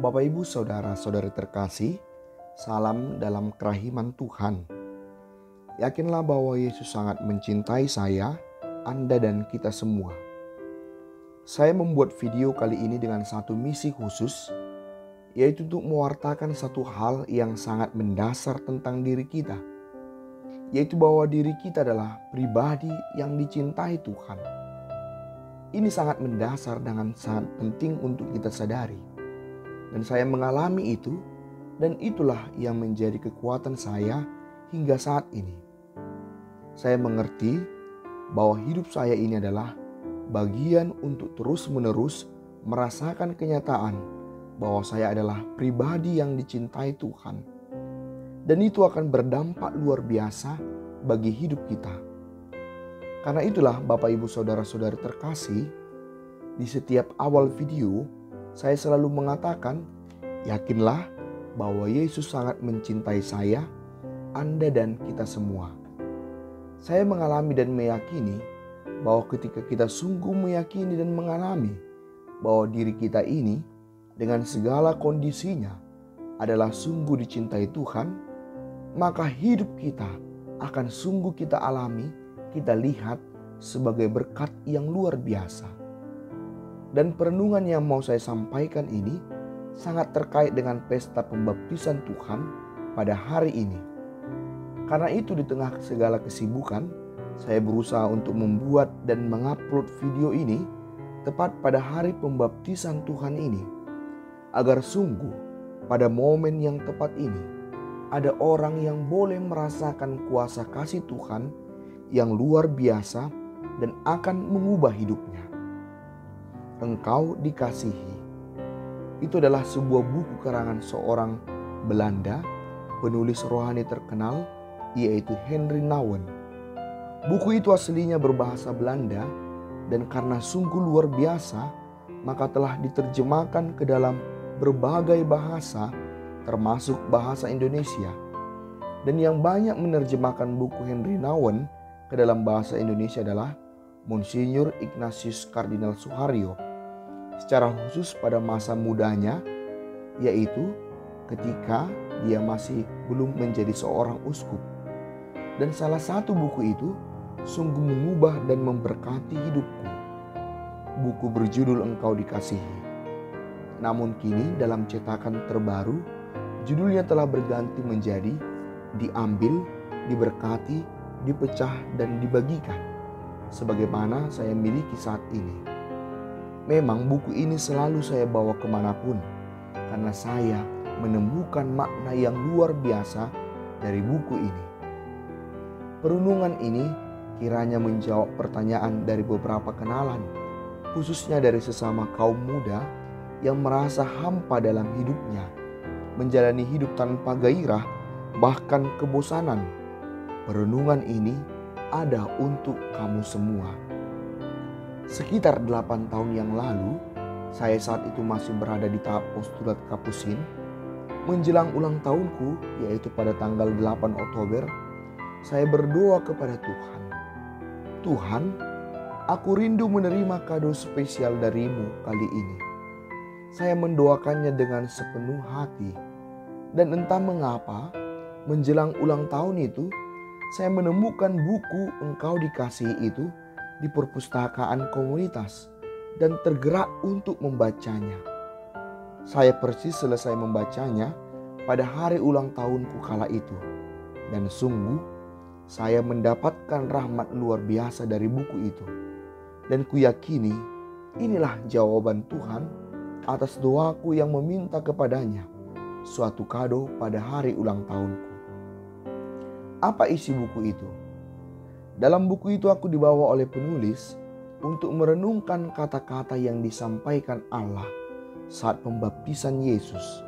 Bapak Ibu saudara-saudari terkasih, salam dalam kerahiman Tuhan. Yakinlah bahwa Yesus sangat mencintai saya, Anda dan kita semua. Saya membuat video kali ini dengan satu misi khusus, yaitu untuk mewartakan satu hal yang sangat mendasar tentang diri kita, yaitu bahwa diri kita adalah pribadi yang dicintai Tuhan. Ini sangat mendasar dan sangat penting untuk kita sadari. Dan saya mengalami itu, dan itulah yang menjadi kekuatan saya hingga saat ini. Saya mengerti bahwa hidup saya ini adalah bagian untuk terus-menerus merasakan kenyataan bahwa saya adalah pribadi yang dicintai Tuhan. Dan itu akan berdampak luar biasa bagi hidup kita. Karena itulah Bapak Ibu saudara-saudari terkasih, di setiap awal video saya selalu mengatakan, yakinlah bahwa Yesus sangat mencintai saya, Anda dan kita semua. Saya mengalami dan meyakini bahwa ketika kita sungguh meyakini dan mengalami bahwa diri kita ini dengan segala kondisinya adalah sungguh dicintai Tuhan, maka hidup kita akan sungguh kita alami, kita lihat sebagai berkat yang luar biasa. Dan perenungan yang mau saya sampaikan ini sangat terkait dengan pesta pembaptisan Tuhan pada hari ini. Karena itu di tengah segala kesibukan, saya berusaha untuk membuat dan mengupload video ini tepat pada hari pembaptisan Tuhan ini. Agar sungguh pada momen yang tepat ini, ada orang yang boleh merasakan kuasa kasih Tuhan yang luar biasa dan akan mengubah hidupnya. Engkau dikasihi. Itu adalah sebuah buku karangan seorang Belanda, penulis rohani terkenal, yaitu Henry Nouwen. Buku itu aslinya berbahasa Belanda dan karena sungguh luar biasa, maka telah diterjemahkan ke dalam berbagai bahasa, termasuk bahasa Indonesia. Dan yang banyak menerjemahkan buku Henry Nouwen ke dalam bahasa Indonesia adalah Monsinyur Ignatius Kardinal Suharyo. Secara khusus pada masa mudanya, yaitu ketika dia masih belum menjadi seorang uskup. Dan salah satu buku itu sungguh mengubah dan memberkati hidupku. Buku berjudul Engkau Dikasihi. Namun kini dalam cetakan terbaru, judulnya telah berganti menjadi Diambil, Diberkati, Dipecah, dan Dibagikan, sebagaimana saya miliki saat ini. Memang buku ini selalu saya bawa kemanapun, karena saya menemukan makna yang luar biasa dari buku ini. Perenungan ini kiranya menjawab pertanyaan dari beberapa kenalan, khususnya dari sesama kaum muda yang merasa hampa dalam hidupnya, menjalani hidup tanpa gairah, bahkan kebosanan. Perenungan ini ada untuk kamu semua. Sekitar 8 tahun yang lalu, saya saat itu masih berada di tahap postulat kapusin. Menjelang ulang tahunku, yaitu pada tanggal 8 Oktober, saya berdoa kepada Tuhan. Tuhan, aku rindu menerima kado spesial darimu kali ini. Saya mendoakannya dengan sepenuh hati. Dan entah mengapa, menjelang ulang tahun itu, saya menemukan buku Engkau Dikasihi itu di perpustakaan komunitas dan tergerak untuk membacanya. Saya persis selesai membacanya pada hari ulang tahunku kala itu. Dan sungguh saya mendapatkan rahmat luar biasa dari buku itu. Dan kuyakini inilah jawaban Tuhan atas doaku yang meminta kepadanya suatu kado pada hari ulang tahunku. Apa isi buku itu? Dalam buku itu aku dibawa oleh penulis untuk merenungkan kata-kata yang disampaikan Allah saat pembaptisan Yesus,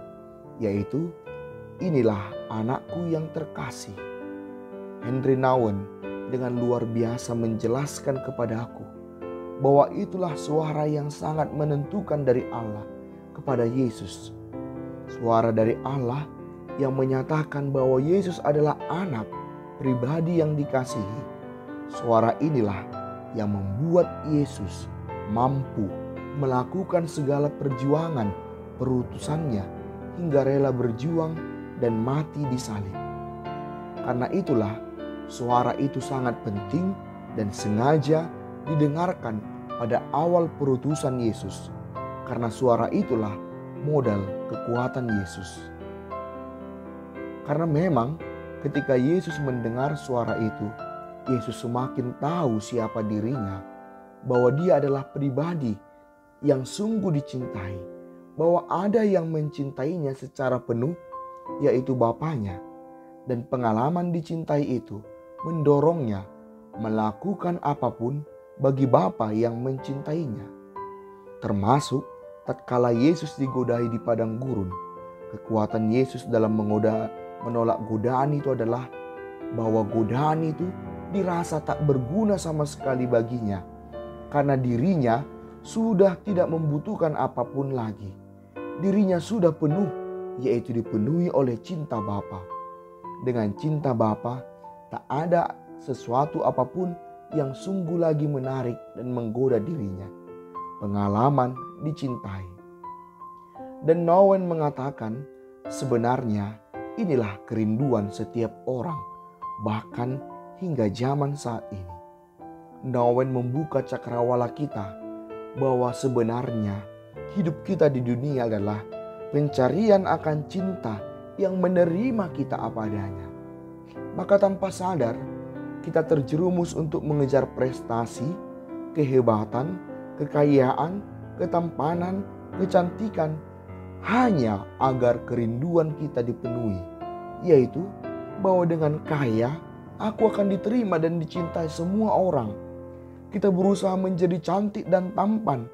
yaitu inilah anakku yang terkasih. Henry Nouwen dengan luar biasa menjelaskan kepadaku bahwa itulah suara yang sangat menentukan dari Allah kepada Yesus. Suara dari Allah yang menyatakan bahwa Yesus adalah anak pribadi yang dikasihi. Suara inilah yang membuat Yesus mampu melakukan segala perjuangan perutusannya hingga rela berjuang dan mati di salib. Karena itulah suara itu sangat penting dan sengaja didengarkan pada awal perutusan Yesus. Karena suara itulah modal kekuatan Yesus. Karena memang ketika Yesus mendengar suara itu, Yesus semakin tahu siapa dirinya, bahwa dia adalah pribadi yang sungguh dicintai, bahwa ada yang mencintainya secara penuh, yaitu Bapanya. Dan pengalaman dicintai itu mendorongnya melakukan apapun bagi Bapa yang mencintainya. Termasuk tatkala Yesus digodai di padang gurun, kekuatan Yesus dalam menolak godaan itu adalah bahwa godaan itu dirasa tak berguna sama sekali baginya, karena dirinya sudah tidak membutuhkan apapun lagi. Dirinya sudah penuh, yaitu dipenuhi oleh cinta Bapa. Dengan cinta Bapa, tak ada sesuatu apapun yang sungguh lagi menarik dan menggoda dirinya. Pengalaman dicintai. Dan Nouwen mengatakan, sebenarnya inilah kerinduan setiap orang, bahkan hingga zaman saat ini. Nouwen membuka cakrawala kita bahwa sebenarnya hidup kita di dunia adalah pencarian akan cinta yang menerima kita apa adanya. Maka tanpa sadar kita terjerumus untuk mengejar prestasi, kehebatan, kekayaan, ketampanan, kecantikan, hanya agar kerinduan kita dipenuhi, yaitu bahwa dengan kaya aku akan diterima dan dicintai semua orang. Kita berusaha menjadi cantik dan tampan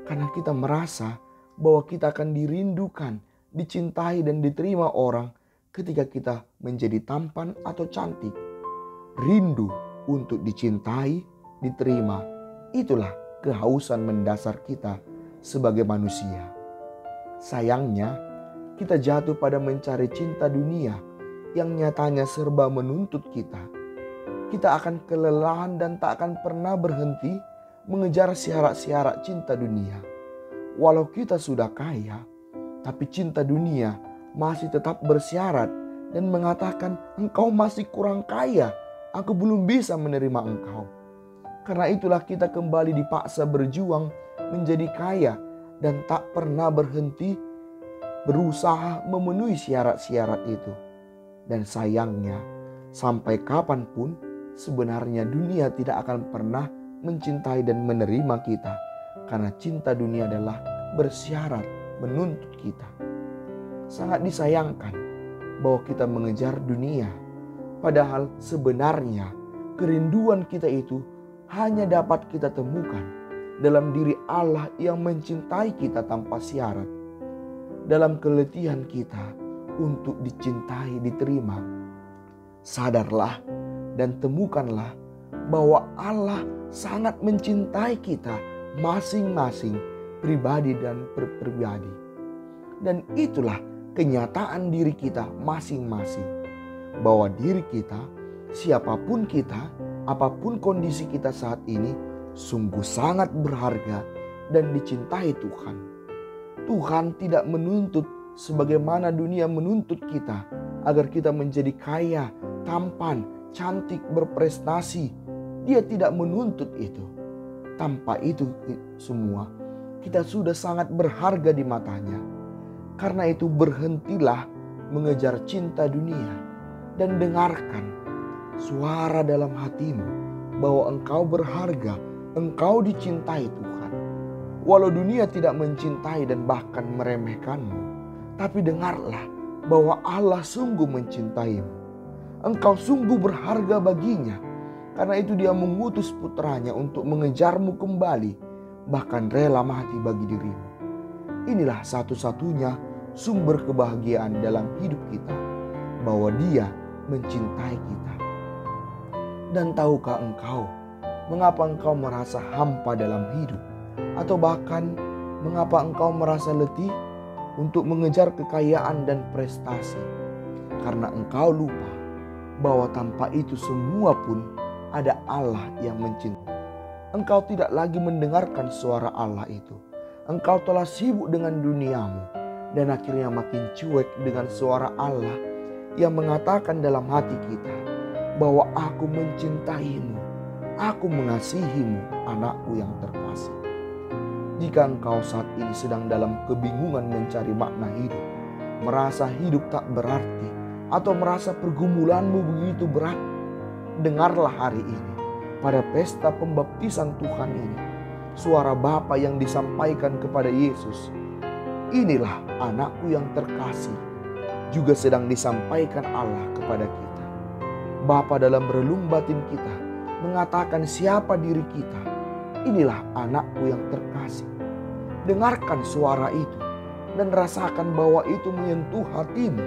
karena kita merasa bahwa kita akan dirindukan, dicintai dan diterima orang ketika kita menjadi tampan atau cantik. Rindu untuk dicintai, diterima, itulah kehausan mendasar kita sebagai manusia. Sayangnya, kita jatuh pada mencari cinta dunia yang nyatanya serba menuntut kita. Kita akan kelelahan dan tak akan pernah berhenti mengejar syarat-syarat cinta dunia. Walau kita sudah kaya, tapi cinta dunia masih tetap bersyarat dan mengatakan, engkau masih kurang kaya, aku belum bisa menerima engkau. Karena itulah kita kembali dipaksa berjuang menjadi kaya dan tak pernah berhenti berusaha memenuhi syarat-syarat itu. Dan sayangnya, sampai kapanpun sebenarnya dunia tidak akan pernah mencintai dan menerima kita. Karena cinta dunia adalah bersyarat menuntut kita. Sangat disayangkan bahwa kita mengejar dunia, padahal sebenarnya kerinduan kita itu hanya dapat kita temukan dalam diri Allah yang mencintai kita tanpa syarat. Dalam keletihan kita untuk dicintai, diterima, sadarlah dan temukanlah bahwa Allah sangat mencintai kita masing-masing pribadi dan pribadi. Dan itulah kenyataan diri kita masing-masing. Bahwa diri kita, siapapun kita, apapun kondisi kita saat ini, sungguh sangat berharga dan dicintai Tuhan. Tuhan tidak menuntut sebagaimana dunia menuntut kita agar kita menjadi kaya, tampan, cantik, berprestasi. Dia tidak menuntut itu. Tanpa itu semua, kita sudah sangat berharga di matanya. Karena itu berhentilah mengejar cinta dunia dan dengarkan suara dalam hatimu bahwa engkau berharga, engkau dicintai Tuhan. Walau dunia tidak mencintai dan bahkan meremehkanmu, tapi dengarlah bahwa Allah sungguh mencintaimu. Engkau sungguh berharga baginya. Karena itu dia mengutus putranya untuk mengejarmu kembali, bahkan rela mati bagi dirimu. Inilah satu-satunya sumber kebahagiaan dalam hidup kita, bahwa dia mencintai kita. Dan tahukah engkau, mengapa engkau merasa hampa dalam hidup? Atau bahkan mengapa engkau merasa letih untuk mengejar kekayaan dan prestasi? Karena engkau lupa bahwa tanpa itu semua pun ada Allah yang mencintai. Engkau tidak lagi mendengarkan suara Allah itu. Engkau telah sibuk dengan duniamu. dan akhirnya makin cuek dengan suara Allah yang mengatakan dalam hati kita bahwa aku mencintaimu, aku mengasihimu, anakku yang terkasih. Jika engkau saat ini sedang dalam kebingungan mencari makna hidup, merasa hidup tak berarti, atau merasa pergumulanmu begitu berat, dengarlah hari ini pada pesta pembaptisan Tuhan ini, suara Bapa yang disampaikan kepada Yesus. Inilah anakku yang terkasih, juga sedang disampaikan Allah kepada kita. Bapa dalam relung batin kita mengatakan siapa diri kita. Inilah anakku yang terkasih. Dengarkan suara itu dan rasakan bahwa itu menyentuh hatimu,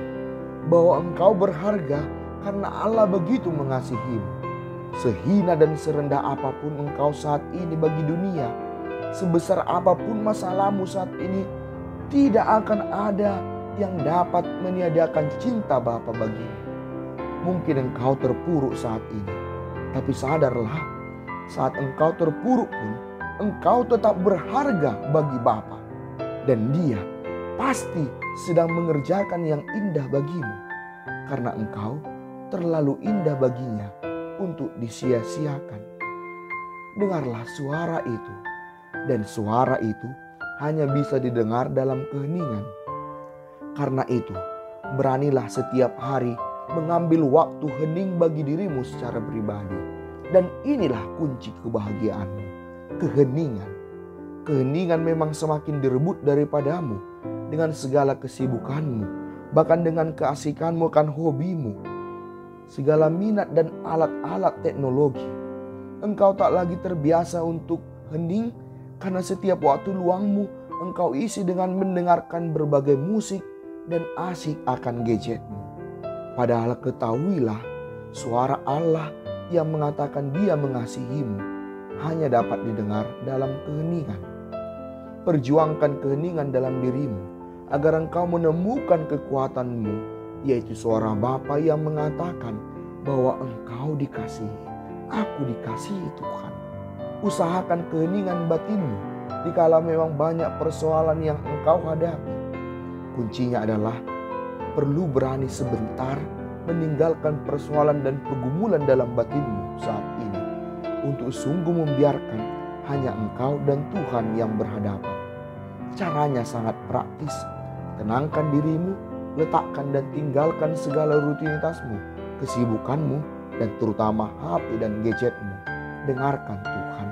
bahwa engkau berharga karena Allah begitu mengasihimu. Sehina dan serendah apapun engkau saat ini bagi dunia, sebesar apapun masalahmu saat ini, tidak akan ada yang dapat meniadakan cinta Bapa bagimu. Mungkin engkau terpuruk saat ini, tapi sadarlah, saat engkau terpuruk pun, engkau tetap berharga bagi Bapa. Dan Dia pasti sedang mengerjakan yang indah bagimu, karena engkau terlalu indah baginya untuk disia-siakan. Dengarlah suara itu, dan suara itu hanya bisa didengar dalam keheningan. Karena itu, beranilah setiap hari mengambil waktu hening bagi dirimu secara pribadi. Dan inilah kunci kebahagiaanmu, keheningan. Keheningan memang semakin direbut daripadamu dengan segala kesibukanmu, bahkan dengan keasikanmu akan hobimu, segala minat dan alat-alat teknologi. Engkau tak lagi terbiasa untuk hening karena setiap waktu luangmu engkau isi dengan mendengarkan berbagai musik dan asik akan gadgetmu. Padahal ketahuilah, suara Allah yang mengatakan Dia mengasihimu hanya dapat didengar dalam keheningan. Perjuangkan keheningan dalam dirimu agar engkau menemukan kekuatanmu, yaitu suara Bapa yang mengatakan bahwa engkau dikasihi. Aku dikasihi Tuhan. Usahakan keheningan batinmu dikala memang banyak persoalan yang engkau hadapi. Kuncinya adalah perlu berani sebentar meninggalkan persoalan dan pergumulan dalam batinmu saat ini, untuk sungguh membiarkan hanya engkau dan Tuhan yang berhadapan. Caranya sangat praktis. Tenangkan dirimu, letakkan dan tinggalkan segala rutinitasmu, kesibukanmu, dan terutama HP dan gadgetmu. Dengarkan Tuhan.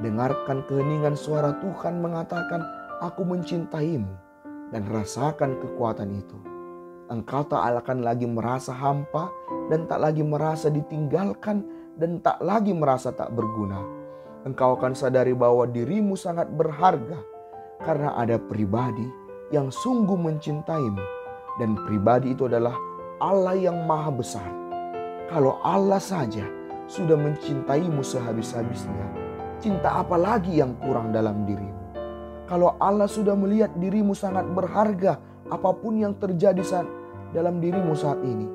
Dengarkan keheningan suara Tuhan mengatakan, aku mencintaimu, dan rasakan kekuatan itu. Engkau tak akan lagi merasa hampa dan tak lagi merasa ditinggalkan dan tak lagi merasa tak berguna. Engkau akan sadari bahwa dirimu sangat berharga karena ada pribadi yang sungguh mencintaimu, dan pribadi itu adalah Allah yang maha besar. Kalau Allah saja sudah mencintaimu sehabis-habisnya, cinta apa lagi yang kurang dalam dirimu? Kalau Allah sudah melihat dirimu sangat berharga, apapun yang terjadi dalam dirimu saat ini,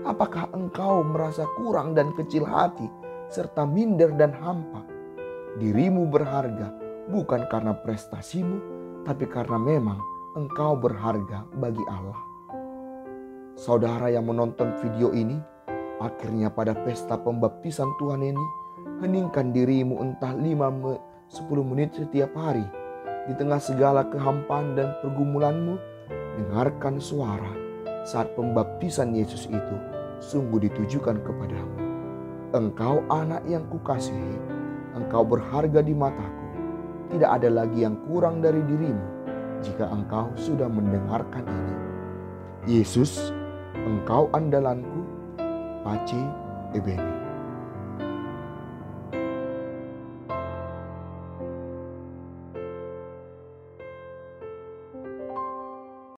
apakah engkau merasa kurang dan kecil hati serta minder dan hampa? Dirimu berharga bukan karena prestasimu, tapi karena memang engkau berharga bagi Allah. Saudara yang menonton video ini, akhirnya pada pesta pembaptisan Tuhan ini, heningkan dirimu entah 5-10 menit setiap hari. Di tengah segala kehampaan dan pergumulanmu, dengarkan suara saat pembaptisan Yesus itu sungguh ditujukan kepadamu. Engkau anak yang kukasihi, engkau berharga di mataku. Tidak ada lagi yang kurang dari dirimu jika engkau sudah mendengarkan ini. Yesus, engkau andalanku, Pace Ebene.